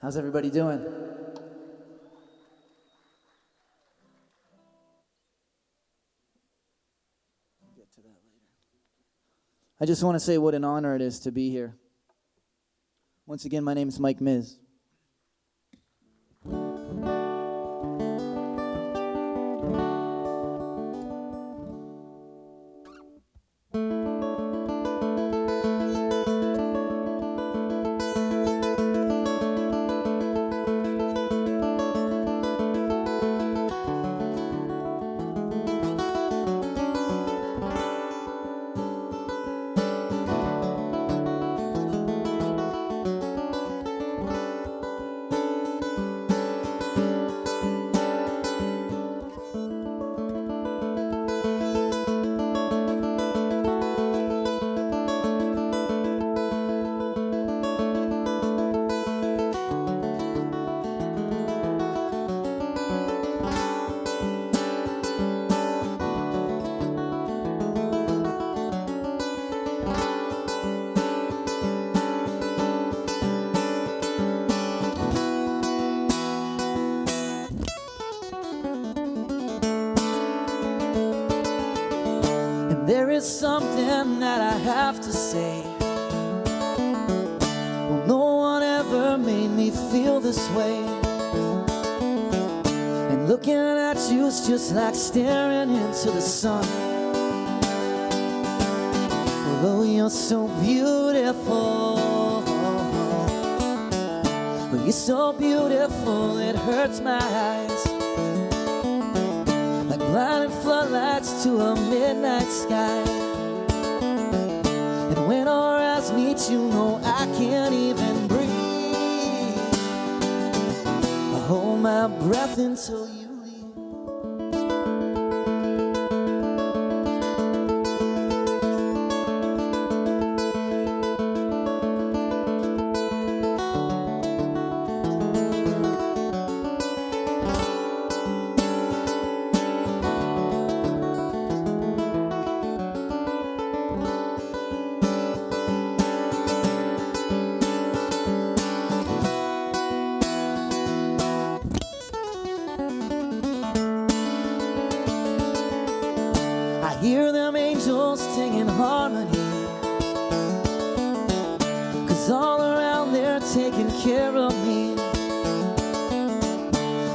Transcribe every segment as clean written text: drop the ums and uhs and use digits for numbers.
How's everybody doing? Get to that later. I just want to say what an honor it is to be here. Once again, my name is Mike Miz. There is something that I have to say. Well, no one ever made me feel this way. And looking at you is just like staring into the sun. Although you're so beautiful, well, you're so beautiful it hurts my eyes. Blinding floodlights to a midnight sky. And when our eyes meet, you know I can't even breathe. I hold my breath until you hear them angels singing harmony, 'cause all around they're taking care of me.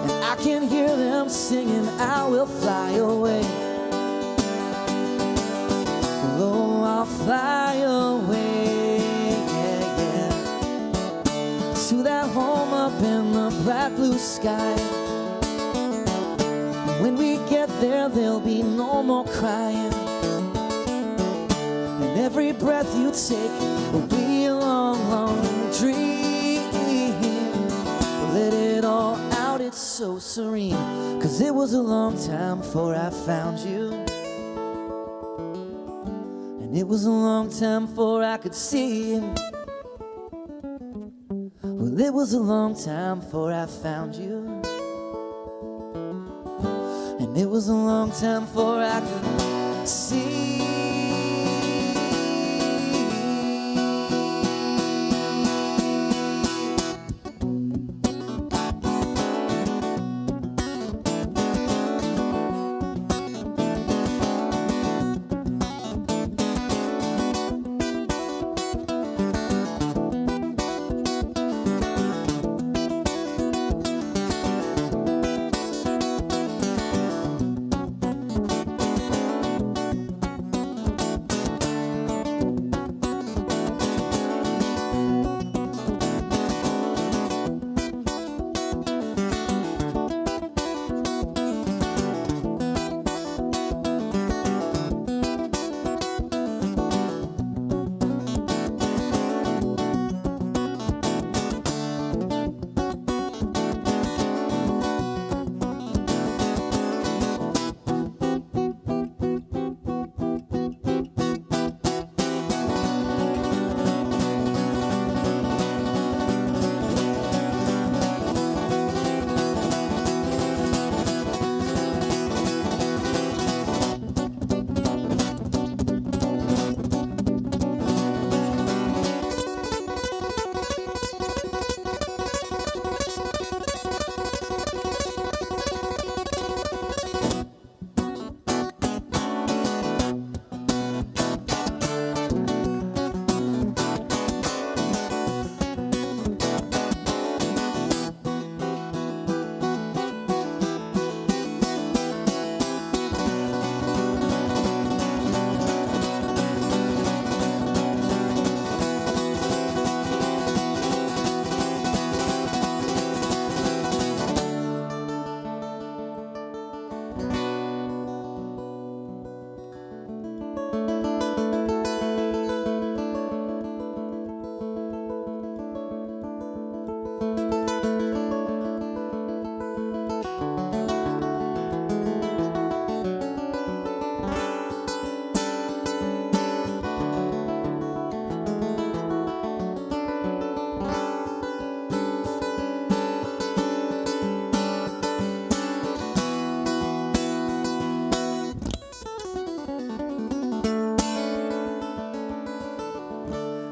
And I can hear them singing, I will fly away. Oh, I'll fly away, yeah, yeah, to that home up in the bright blue sky. When we get there, there'll be no more crying. And every breath you take will be a long, long dream. Let it all out, it's so serene. 'Cause it was a long time before I found you. And it was a long time before I could see you. Well, it was a long time before I found you. And it was a long time before I could see.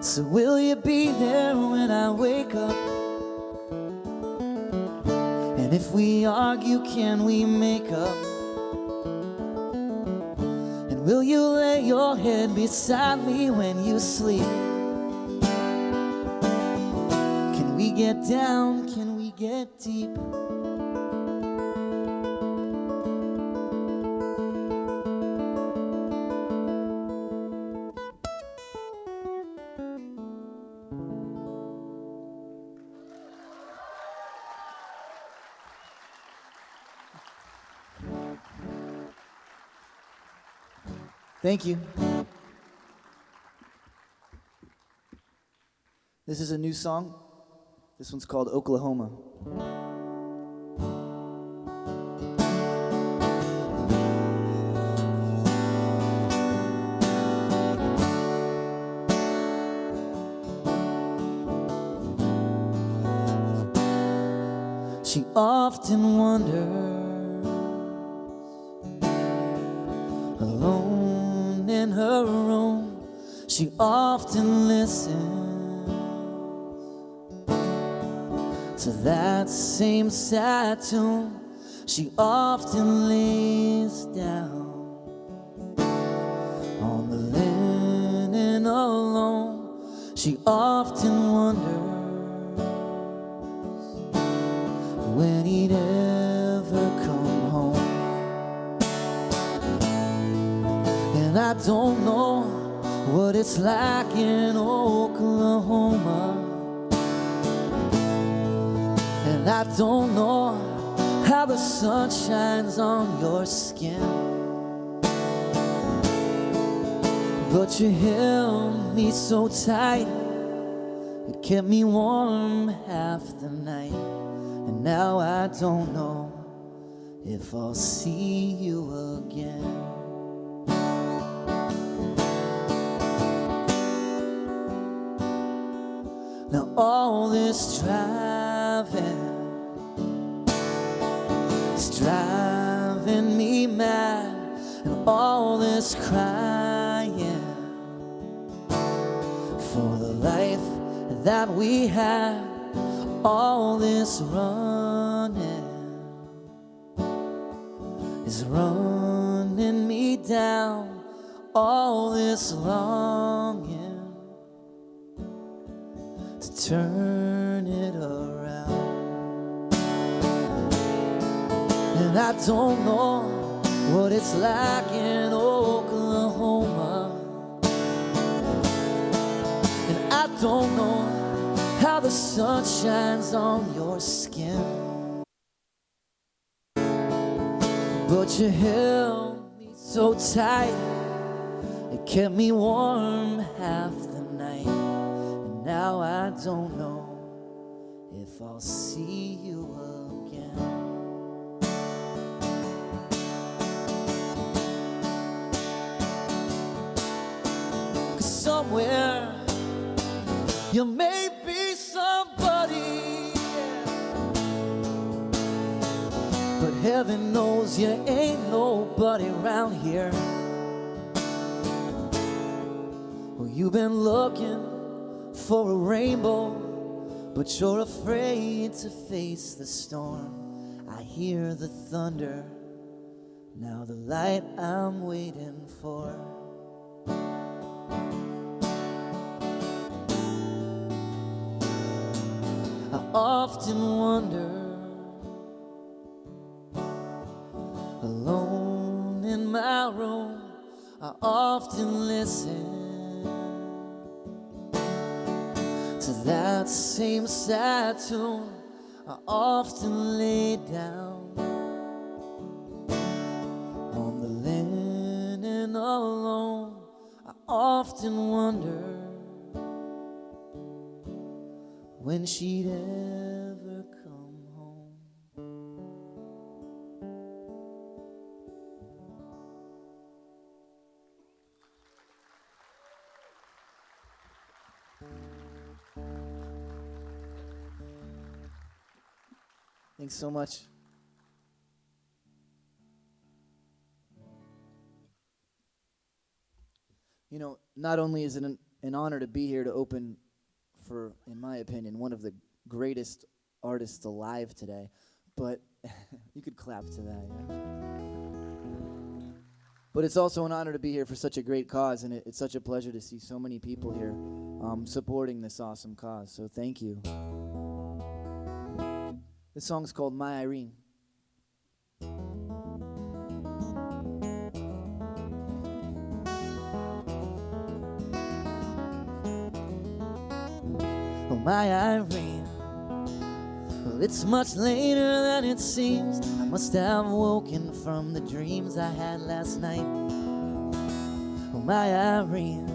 So will you be there when I wake up? And if we argue, can we make up? And will you lay your head beside me when you sleep? Can we get down? Can we get deep? Thank you. This is a new song. This one's called Oklahoma. She often wonders, alone in her room. She often listens to that same sad tune. She often lays down on the linen alone. She often wonders when he'd ever come home. And I don't know what it's like in Oklahoma, and I don't know how the sun shines on your skin, but you held me so tight, it kept me warm half the night. And now I don't know if I'll see you again. Now all this driving is driving me mad, and all this crying for the life that we had. All this running is running me down. All this longing to turn it around. And I don't know what it's like in Oklahoma, and I don't know how the sun shines on your skin, but you held me so tight, it kept me warm half the night. And now I don't know if I'll see you again. Cause somewhere you may be somebody, but heaven knows you ain't nobody around here. Well, you've been looking for a rainbow, but you're afraid to face the storm. I hear the thunder, now the light I'm waiting for. I often wonder, alone in my room, I often listen to that same sad tune. I often lay down on the linen alone. I often wonder when she'd ever come home. Thanks so much. You know, not only is it an an honor to be here to open for, in my opinion, one of the greatest artists alive today. But you could clap to that, yeah. But it's also an honor to be here for such a great cause, and it's such a pleasure to see so many people here supporting this awesome cause. So thank you. This song's called My Irene. Oh, my Irene, well, it's much later than it seems. I must have woken from the dreams I had last night. Oh, my Irene,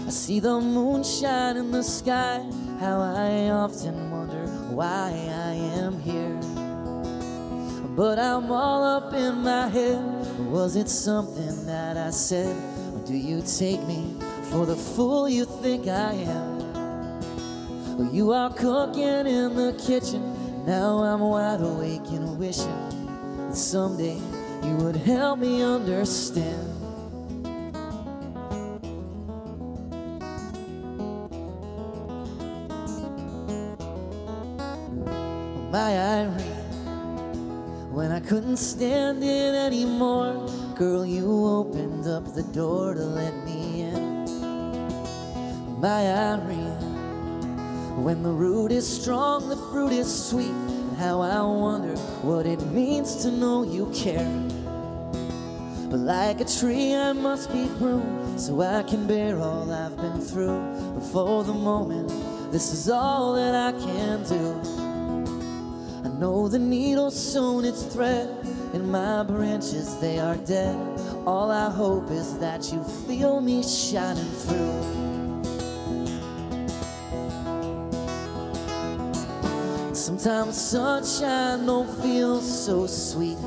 I see the moonshine in the sky. How I often wonder why I am here. But I'm all up in my head. Was it something that I said? Or do you take me for the fool you think I am? Well, you are cooking in the kitchen. Now I'm wide awake and wishing that someday you would help me understand. My Irene, when I couldn't stand it anymore, girl, you opened up the door to let me in. My Irene, when the root is strong, the fruit is sweet. And how I wonder what it means to know you care. But like a tree I must be pruned, so I can bear all I've been through. But for the moment, this is all that I can do. I know the needle's sewn its thread, and my branches, they are dead. All I hope is that you feel me shining through. Sometimes sunshine don't feel so sweet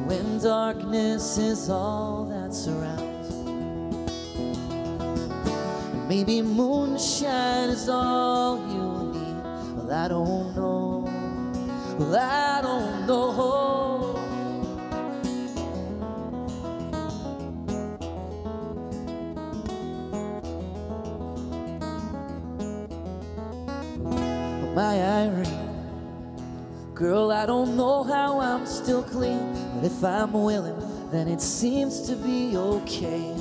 when darkness is all that surrounds. And maybe moonshine is all you need. Well, I don't know. Well, I don't know. My Irene, girl, I don't know how I'm still clean, but if I'm willing, then it seems to be okay.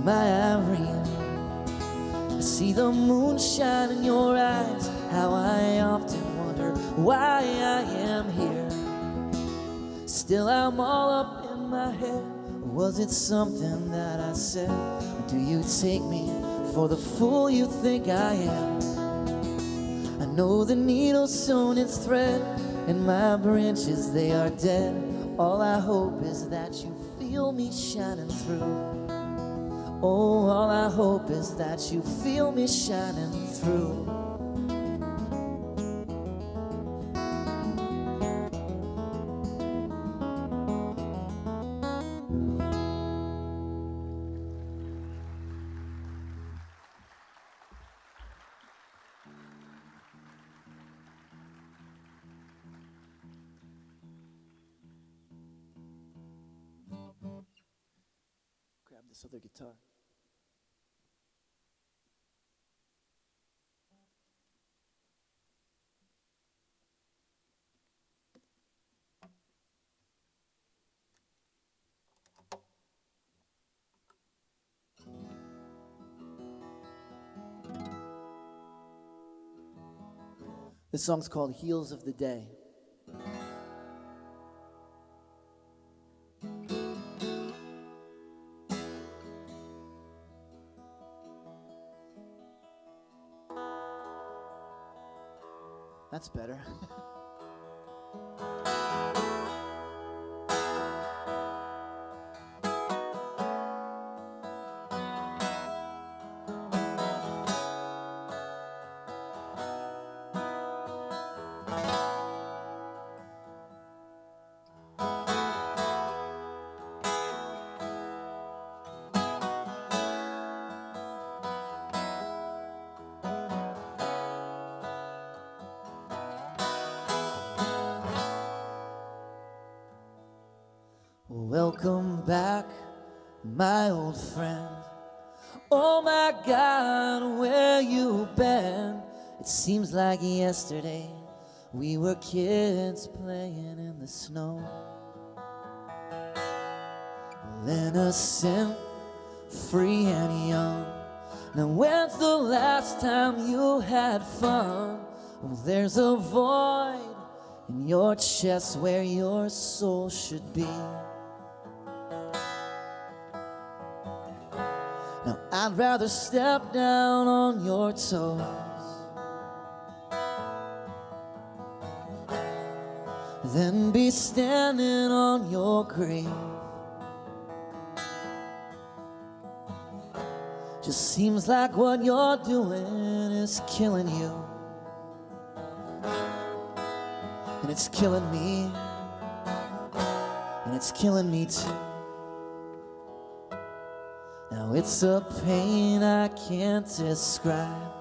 My Irene, I see the moonshine in your eyes. How I often wonder why I am here. Still I'm all up in my head. Was it something that I said? Or do you take me for the fool you think I am? I know the needle's sewn its thread, and my branches, they are dead. All I hope is that you feel me shining through. Oh, all I hope is that you feel me shining through. Grab this other guitar. This song's called Heels of the Day. That's better. Welcome back, my old friend. Oh my God, where you been? It seems like yesterday we were kids playing in the snow. Innocent, free and young. Now when's the last time you had fun? Oh, there's a void in your chest where your soul should be. Now I'd rather step down on your toes than be standing on your grave. Just seems like what you're doing is killing you, and it's killing me, and it's killing me too. Now it's a pain I can't describe,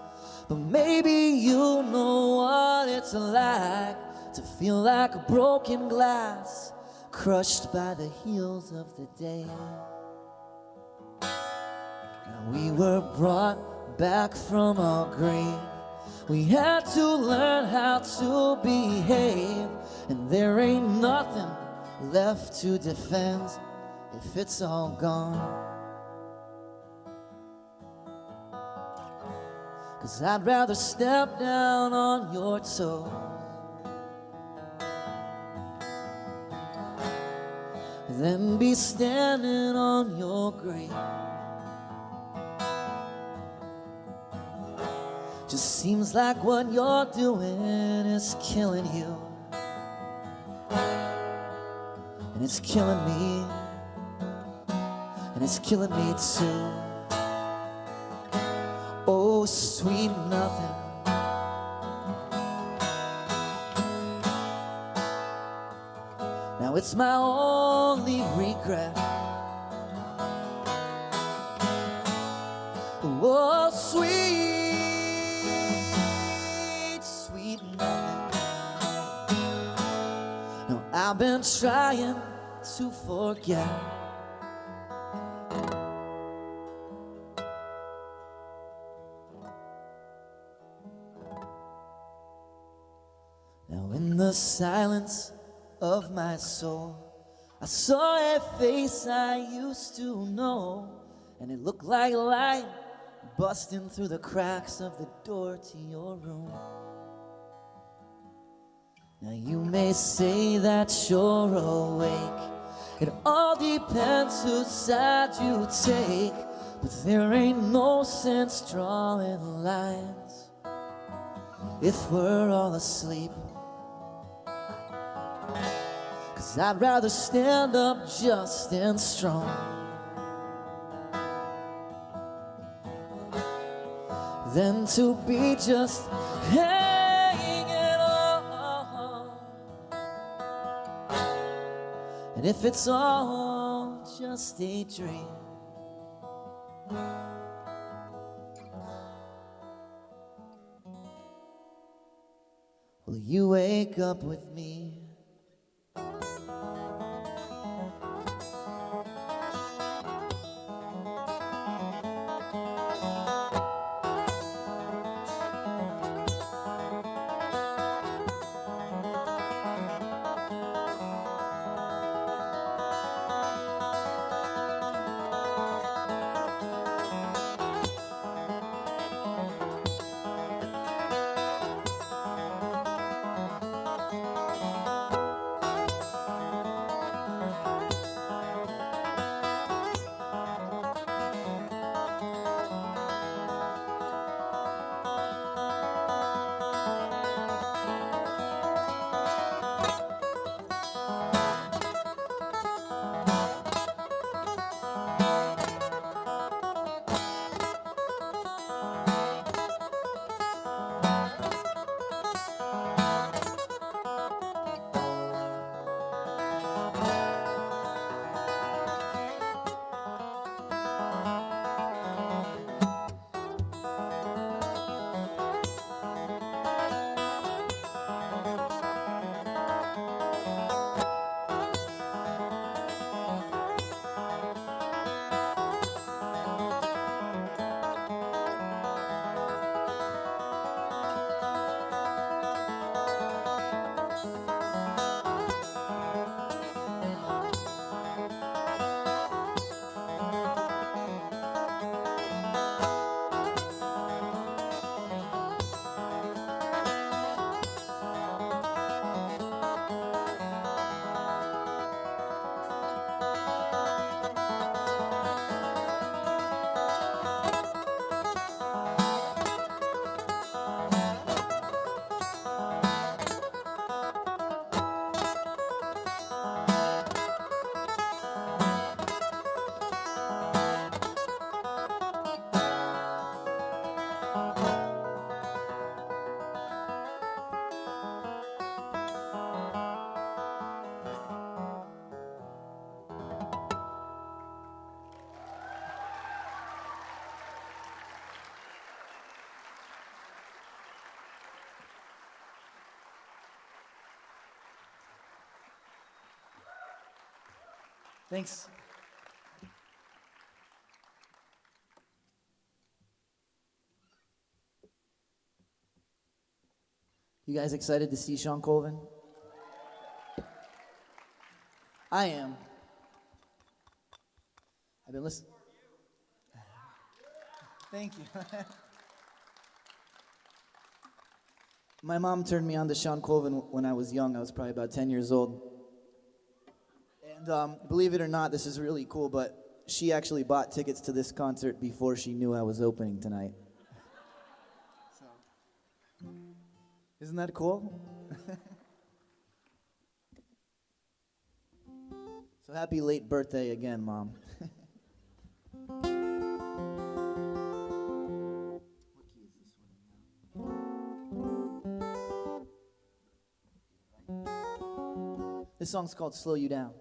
but maybe you know what it's like to feel like a broken glass crushed by the heels of the day. Now we were brought back from our grave. We had to learn how to behave, and there ain't nothing left to defend if it's all gone. 'Cause I'd rather step down on your toes than be standing on your grave. Just seems like what you're doing is killing you, and it's killing me, and it's killing me too. Oh, sweet nothing. Now it's my only regret. Oh, sweet, sweet nothing. Now I've been trying to forget. Now in the silence of my soul, I saw a face I used to know, and it looked like light busting through the cracks of the door to your room. Now you may say that you're awake, it all depends whose side you take, but there ain't no sense drawing lines if we're all asleep. 'Cause I'd rather stand up just and strong than to be just hanging on. And if it's all just a dream, will you wake up with me? Thanks. You guys excited to see Sean Colvin? I am. I've been listening. Thank you. My mom turned me on to Sean Colvin when I was young. I was probably about 10 years old. And believe it or not, this is really cool, but she actually bought tickets to this concert before she knew I was opening tonight. So, isn't that cool? So happy late birthday again, Mom. What key is this one in now? This song's called Slow You Down.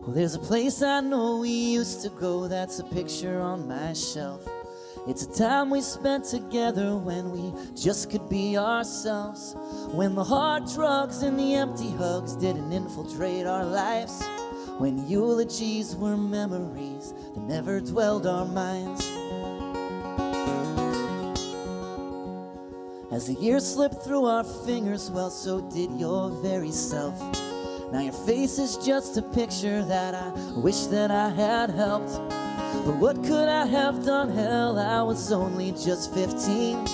Well, there's a place I know we used to go, that's a picture on my shelf. It's a time we spent together when we just could be ourselves, when the hard drugs and the empty hugs didn't infiltrate our lives, when eulogies were memories that never dwelled our minds. As the years slipped through our fingers, well, so did your very self. Now your face is just a picture that I wish that I had helped. But what could I have done? Hell, I was only just 15,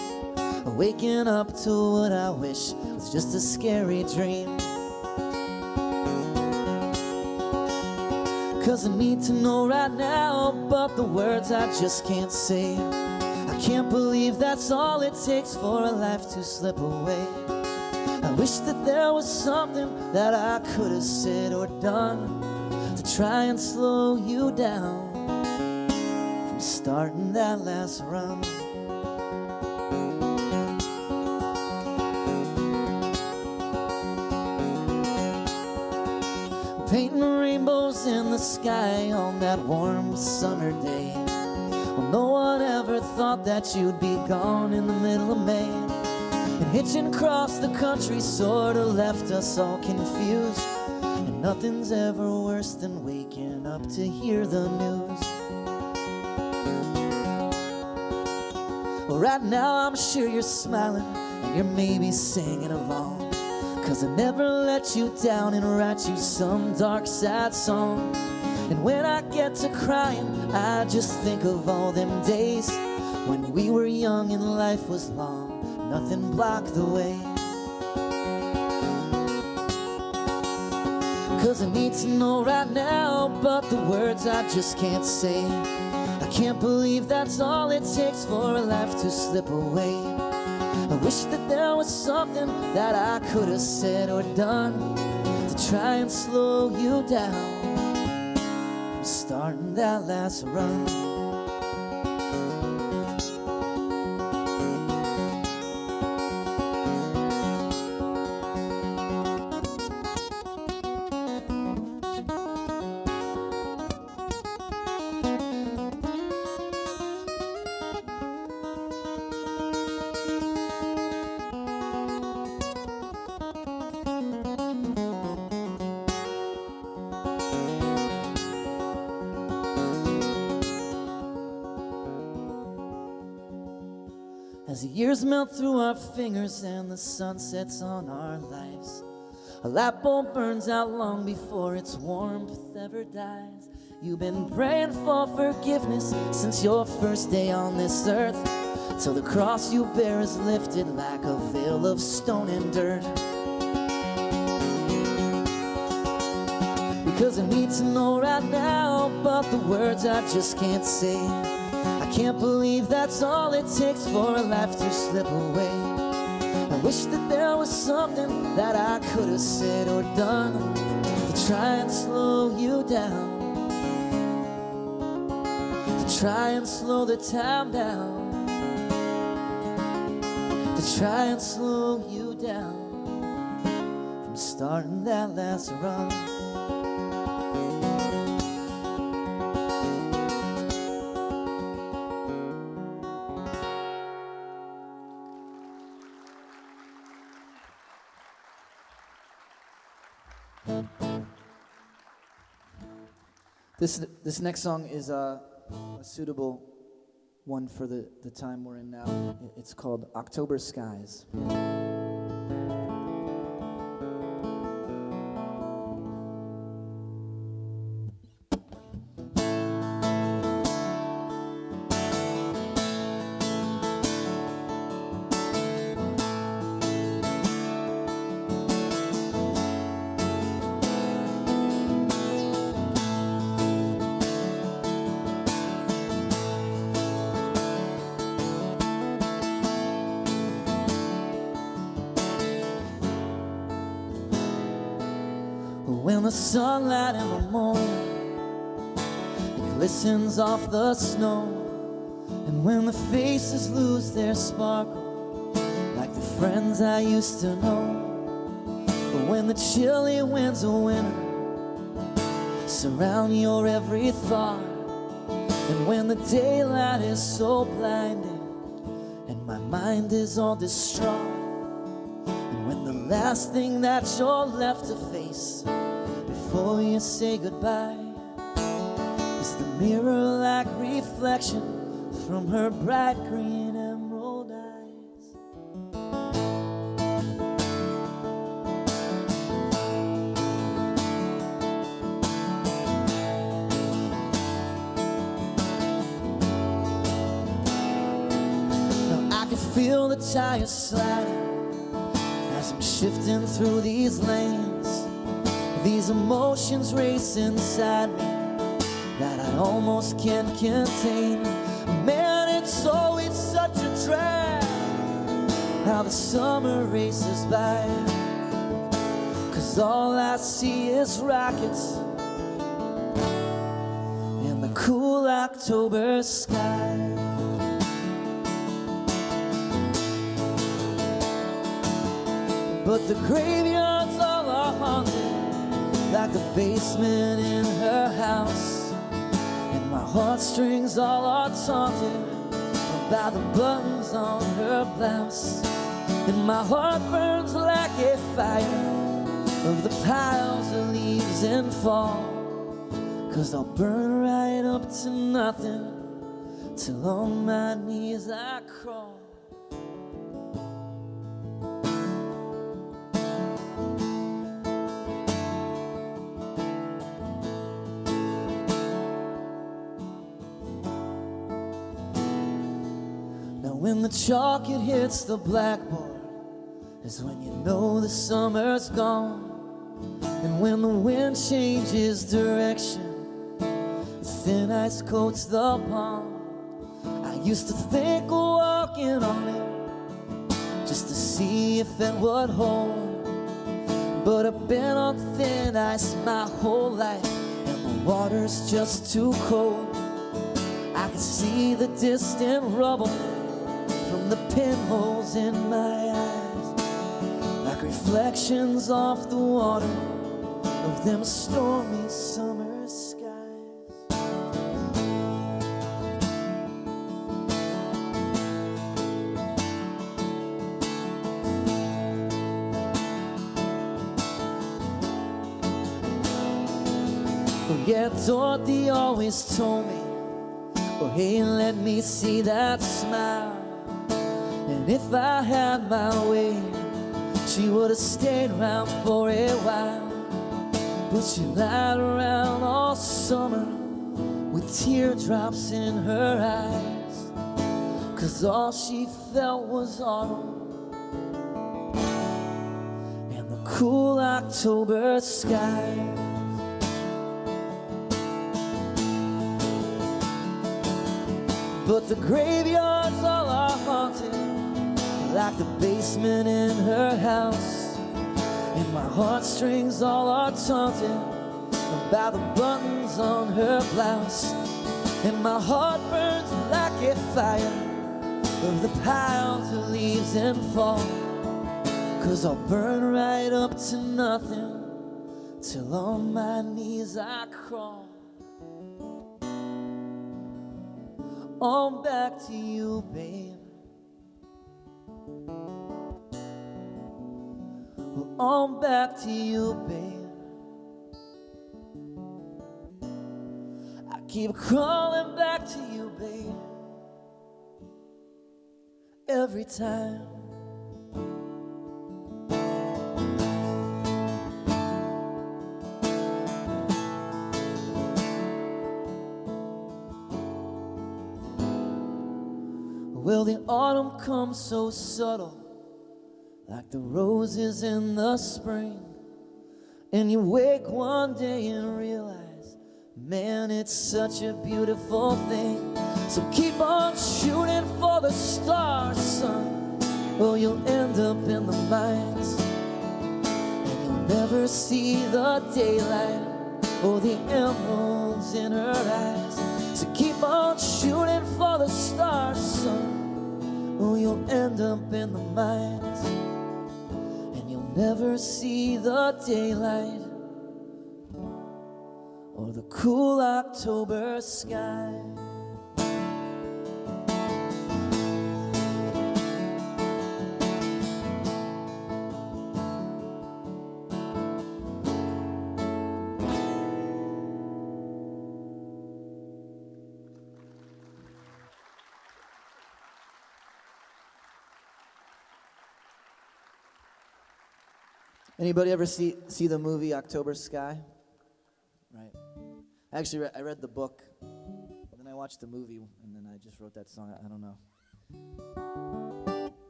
waking up to what I wish was just a scary dream. 'Cause I need to know right now, but the words I just can't say. I can't believe that's all it takes for a life to slip away. I wish that there was something that I could have said or done to try and slow you down from starting that last run. Painting rainbows in the sky on that warm summer day. Well, no one ever thought that you'd be gone in the middle of May. And hitching across the country sort of left us all confused. And nothing's ever worse than waking up to hear the news. Well, right now I'm sure you're smiling and you're maybe singing along, 'cause I never let you down and write you some dark sad song. And when I get to crying, I just think of all them days when we were young and life was long, nothing blocked the way. 'Cause I need to know right now, but the words I just can't say. I can't believe that's all it takes for a life to slip away. I wish that there was something that I could have said or done to try and slow you down from starting that last run. As the years melt through our fingers and the sun sets on our lives, a light bulb burns out long before its warmth ever dies. You've been praying for forgiveness since your first day on this earth, till the cross you bear is lifted like a veil of stone and dirt. Because I need to know right now, but the words I just can't say. I can't believe that's all it takes for a life to slip away. I wish that there was something that I could have said or done to try and slow you down, to try and slow the time down, to try and slow you down from starting that last run. This next song is a suitable one for the time we're in now. It's called October Skies. When the sunlight in the morning glistens off the snow, and when the faces lose their sparkle like the friends I used to know, but when the chilly winds of winter surround your every thought, and when the daylight is so blinding and my mind is all distraught, and when the last thing that you're left to face before you say goodbye is the mirror-like reflection from her bright green emerald eyes. Now I can feel the tires sliding as I'm shifting through these lanes. These emotions race inside me that I almost can't contain. Man, it's always such a drag how the summer races by, 'cause all I see is rockets in the cool October sky. But the graveyards all are haunted like the basement in her house, and my heartstrings all are taunted by the buttons on her blouse, and my heart burns like a fire of the piles of leaves in fall, 'cause I'll burn right up to nothing till on my knees I crawl. When the chalk it hits the blackboard is when you know the summer's gone, and when the wind changes direction, the thin ice coats the pond. I used to think of walking on it just to see if it would hold, but I've been on thin ice my whole life, and the water's just too cold. I can see the distant rubble from the pinholes in my eyes, like reflections off the water of them stormy summer skies. Oh yeah, Dorothy always told me, oh hey, let me see that smile. And if I had my way, she would have stayed around for a while. But she lied around all summer with teardrops in her eyes, 'cause all she felt was autumn and the cool October sky. But the graveyards all are haunted like the basement in her house, and my heartstrings all are taunted by the buttons on her blouse, and my heart burns like a fire of the piles of leaves in fall, 'cause I'll burn right up to nothing till on my knees I crawl. On back to you, babe. On back to you, babe. keep crawling back to you, babe, every time. Well, the autumn comes so subtle, like the roses in the spring, and you wake one day and realize, man, it's such a beautiful thing. So keep on shooting for the stars, son, or you'll end up in the mines, and you'll never see the daylight or the emeralds in her eyes. So keep on shooting for the stars, son, or you'll end up in the mines, and you'll never see the daylight or the cool October sky. Anybody ever see the movie October Sky? Right. Actually, I read the book, and then I watched the movie, and then I just wrote that song. I don't know.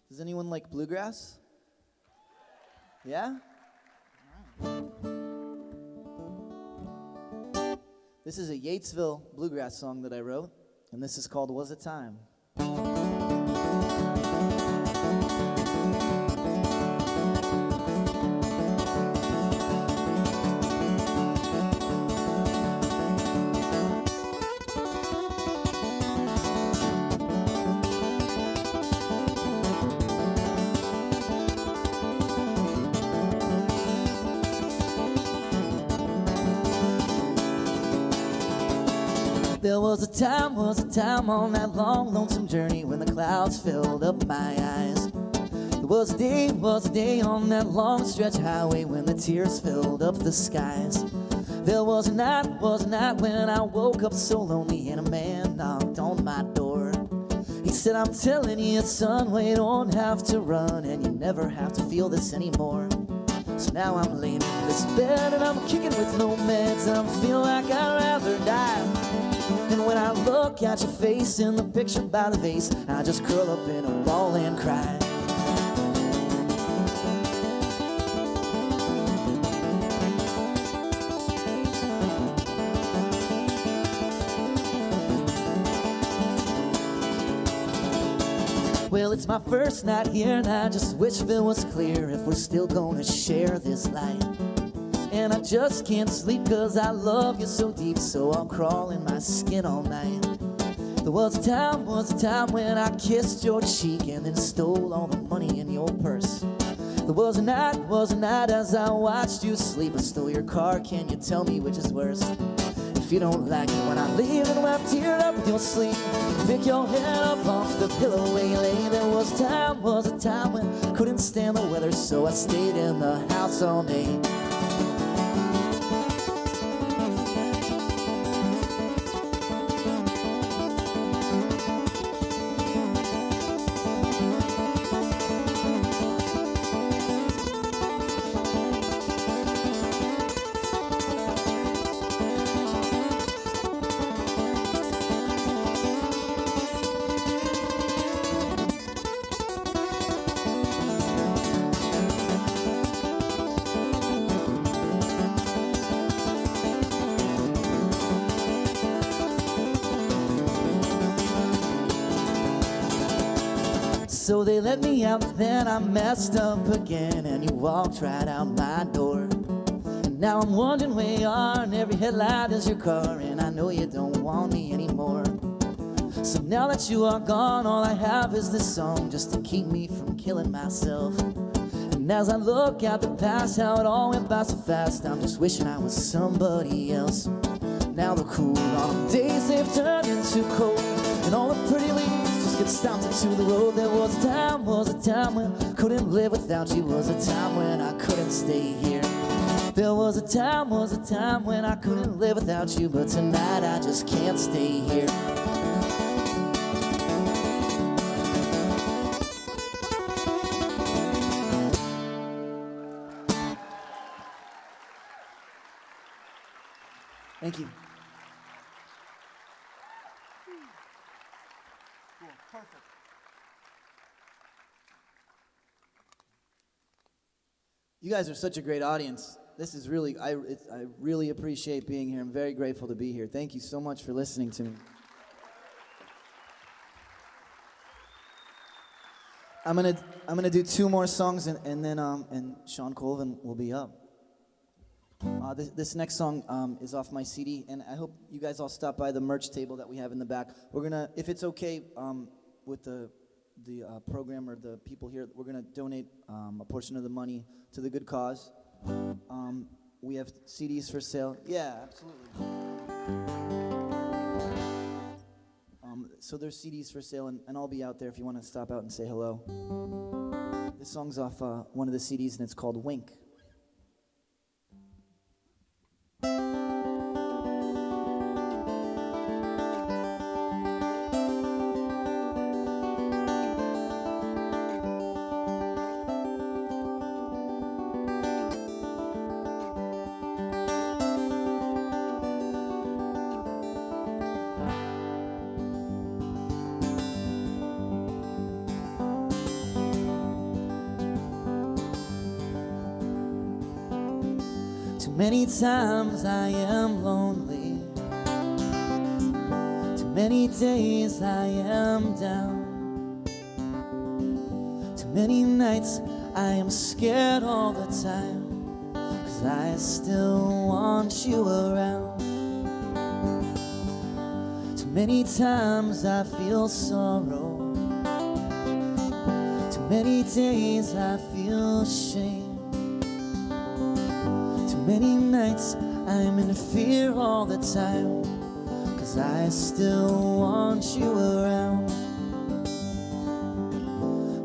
Does anyone like bluegrass? Yeah? This is a Yatesville bluegrass song that I wrote, and this is called Was It Time. There was a time on that long, lonesome journey when the clouds filled up my eyes. There was a day on that long stretch highway when the tears filled up the skies. There was a night when I woke up so lonely and a man knocked on my door. He said, I'm telling you, son, we don't have to run and you never have to feel this anymore. So now I'm laying in this bed and I'm kicking with no meds and I'm feeling like I'd rather die. And when I look at your face in the picture by the vase, I just curl up in a ball and cry. Well, it's my first night here and I just wish it was clear if we're still gonna share this life. And I just can't sleep cause I love you so deep, so I'll crawl in my skin all night. There was a time when I kissed your cheek and then stole all the money in your purse. There was a night as I watched you sleep. I stole your car, can you tell me which is worse? If you don't like it when I leave and when I'm teared up with your sleep, pick your head up off the pillow where you lay. There was a time when I couldn't stand the weather, so I stayed in the house all day. So they let me out, then I messed up again, and you walked right out my door. And now I'm wondering where you are, and every headlight is your car, and I know you don't want me anymore. So now that you are gone, all I have is this song just to keep me from killing myself. And as I look at the past, how it all went by so fast, I'm just wishing I was somebody else. Now the cool autumn days, they've turned into cold, and all the pretty leaves just get stomped into the road. There was a time when I couldn't live without you. Was a time when I couldn't stay here. There was a time when I couldn't live without you, but tonight I just can't stay here. Thank you. Cool, perfect. You guys are such a great audience. This is really, I really appreciate being here. I'm very grateful to be here. Thank you so much for listening to me. I'm gonna do two more songs and then Sean Colvin will be up. This next song is off my CD, and I hope you guys all stop by the merch table that we have in the back. We're gonna, if it's okay with the program or the people here, we're gonna donate a portion of the money to the good cause. We have CDs for sale. Yeah, absolutely. So there's CDs for sale, and I'll be out there if you want to stop out and say hello. This song's off one of the CDs, and it's called Wink. Many times I am lonely. Too many days I am down. Too many nights I am scared all the time, 'cause I still want you around. Too many times I feel sorrow. Too many days I feel shame. Many nights I'm in fear all the time, 'cause I still want you around.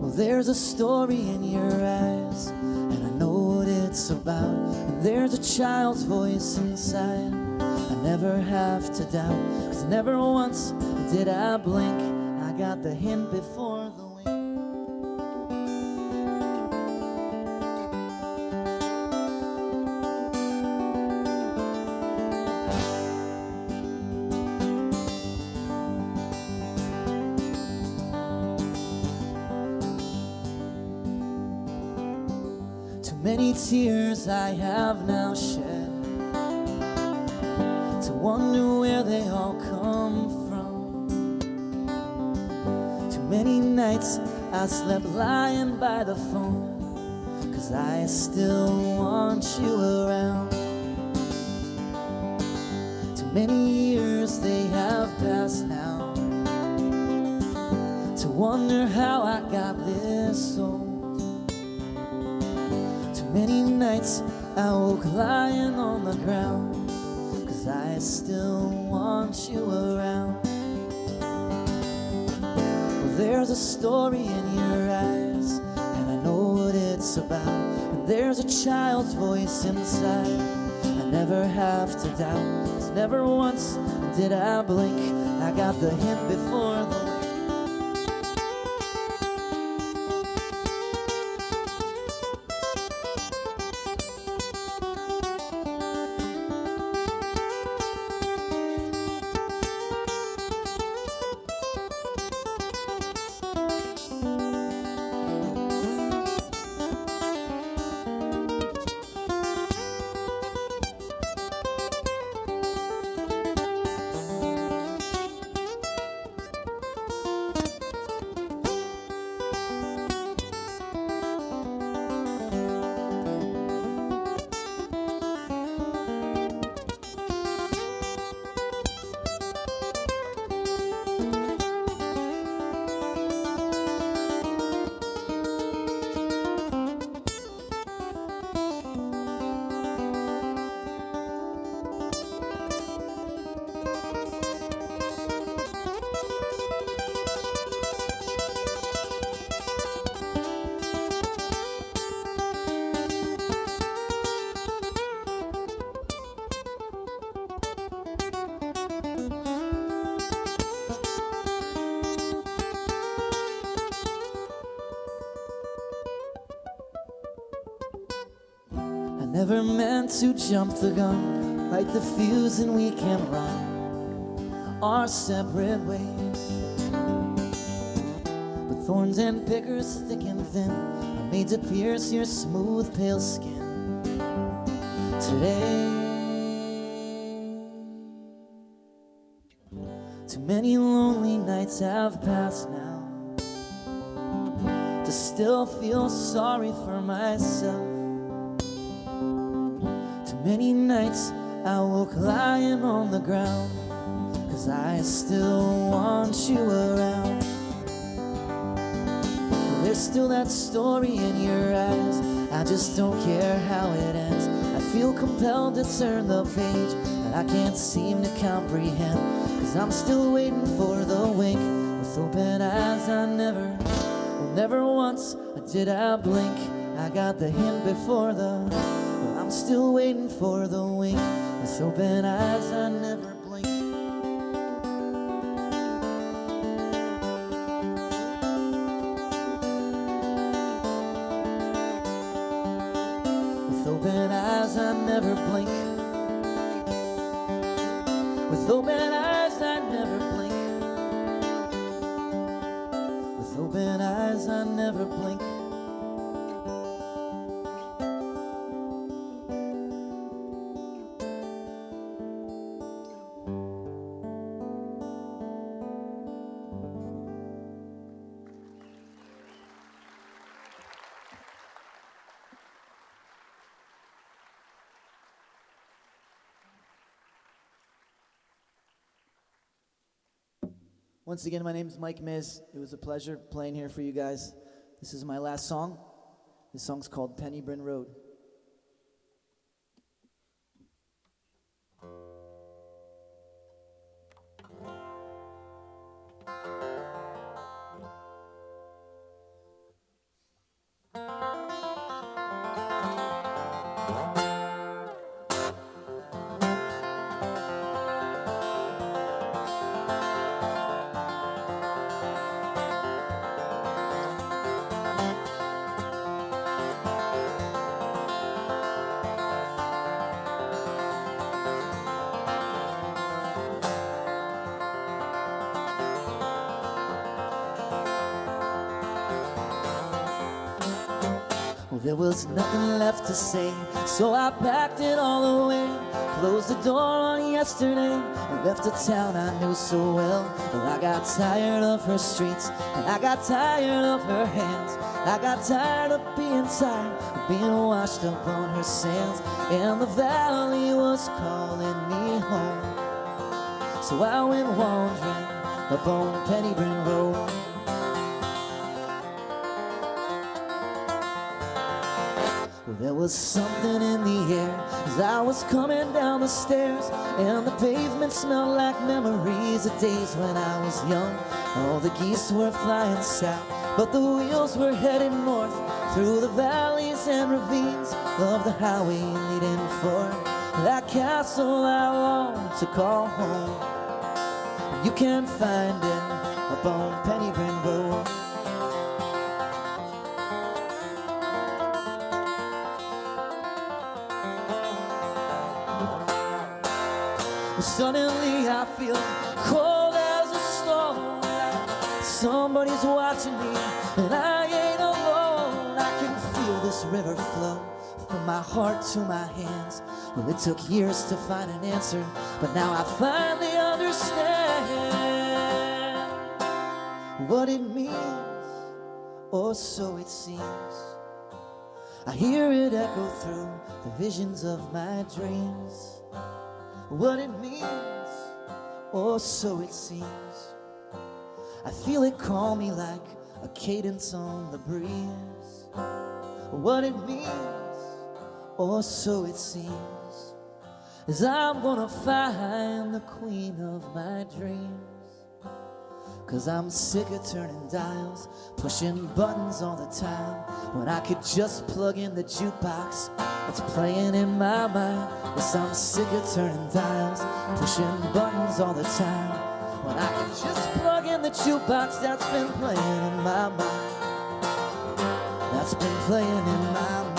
Well, there's a story in your eyes, and I know what it's about. And there's a child's voice inside I never have to doubt, 'cause never once did I blink. I got the hint before the wink. Many tears I have now shed, to wonder where they all come from. Too many nights I slept lying by the phone, 'cause I still want you around. Too many years they have passed now, to wonder how I got this old. Many nights I woke lying on the ground, 'cause I still want you around. Well, there's a story in your eyes, and I know what it's about. And there's a child's voice inside I never have to doubt, 'cause never once did I blink. I got the hint before the never meant to jump the gun, light the fuse and we can run our separate ways. But thorns and pickers thick and thin are made to pierce your smooth pale skin today. Too many lonely nights have passed now to still feel sorry for myself. Too many nights I woke lying on the ground, 'cause I still want you around. There's still that story in your eyes, I just don't care how it ends. I feel compelled to turn the page, but I can't seem to comprehend, 'cause I'm still waiting for the wink. With open eyes I never once did I blink. I got the hint before well, I'm still waiting for the wink. With open eyes I never blink. With open eyes I never blink. With open eyes I never blink. With open eyes I never blink. Once again, my name is Mike Miz. It was a pleasure playing here for you guys. This is my last song. This song's called Pen-Y-Bryn Road. There was nothing left to say, so I packed it all away. Closed the door on yesterday and left a town I knew so well. Well, I got tired of her streets and I got tired of her hands. I got tired of being tired of being washed up on her sands. And the valley was calling me home, so I went wandering up on Pen-Y-Bryn Road. There was something in the air as I was coming down the stairs, and the pavement smelled like memories of days when I was young. All the geese were flying south, but the wheels were heading north through the valleys and ravines of the highway leading for that castle I long to call home. You can find it up on Pen-Y-Bryn Road. Suddenly I feel cold as a stone. Somebody's watching me and I ain't alone. I can feel this river flow from my heart to my hands. Well, it took years to find an answer, but now I finally understand what it means, or so it seems. I hear it echo through the visions of my dreams. What it means, or so it seems. I feel it call me like a cadence on the breeze. What it means, or so it seems, is I'm gonna find the queen of my dreams. 'Cause I'm sick of turning dials, pushing buttons all the time, when I could just plug in the jukebox that's playing in my mind. Yes, I'm sick of turning dials, pushing buttons all the time, when I could just plug in the jukebox that's been playing in my mind. That's been playing in my mind.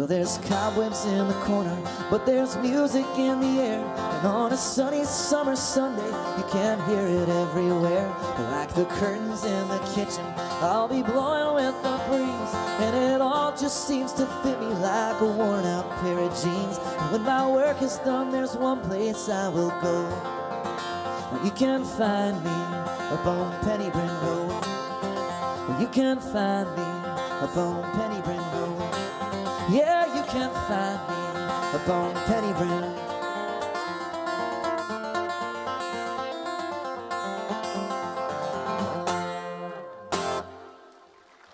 Well, there's cobwebs in the corner, but there's music in the air. And on a sunny summer Sunday, you can hear it everywhere. Like the curtains in the kitchen, I'll be blowing with the breeze, and it all just seems to fit me like a worn out pair of jeans. And when my work is done, there's one place I will go. You can find me up on Pen-Y-Bryn Road. You can find me up on Pen-Y-Bryn Road. Yeah, you can find me up on Pen-Y-Bryn